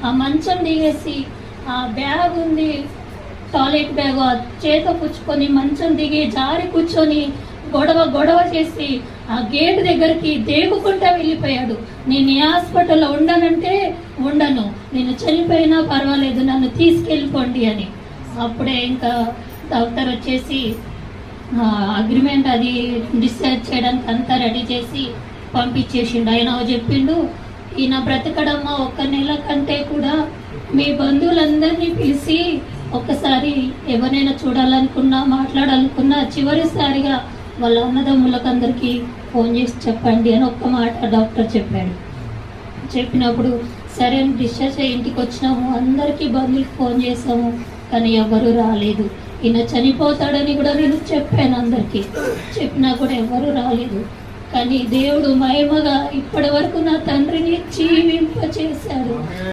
ఆ మంచం దిగేసి ఆ బ్యాగ్ ఉంది, టాయిలెట్ బ్యాగ్ చేత పుచ్చుకొని మంచం దిగి జారి కూర్చొని గొడవ చేసి ఆ గేట్ దగ్గరికి దేగుకుంటా వెళ్ళిపోయాడు. నేను ఏ హాస్పిటల్లో ఉండనంటే ఉండను, నేను చనిపోయినా పర్వాలేదు, నన్ను తీసుకెళ్ళిపోండి అని. అప్పుడే ఇంకా డాక్టర్ వచ్చేసి అగ్రిమెంట్ అది డిశ్చార్జ్ చేయడానికి అంతా రెడీ చేసి పంపించేసిండు. ఆయన చెప్పిండు, ఈయన బ్రతకడమ్మ 1 నెల కంటే కూడా మీ బంధువులందరినీ పిలిచి ఒక్కసారి ఎవరైనా చూడాలనుకున్నా మాట్లాడాలనుకున్నా చివరిసారిగా వాళ్ళ అన్నదమ్ములకు అందరికీ ఫోన్ చేసి చెప్పండి అని ఒక్క మాట డాక్టర్ చెప్పాడు. చెప్పినప్పుడు సరే డిశ్చార్జ్ అయ్యి ఇంటికి వచ్చినాము, అందరికీ బంధువులకు ఫోన్ చేసాము, కానీ ఎవరు రాలేదు. ఈయన చనిపోతాడని కూడా నేను చెప్పాను, అందరికీ చెప్పినా కూడా ఎవరు రాలేదు. కానీ దేవుడు మహిమగా ఇప్పటి వరకు నా తండ్రిని జీవింప చేశాడు.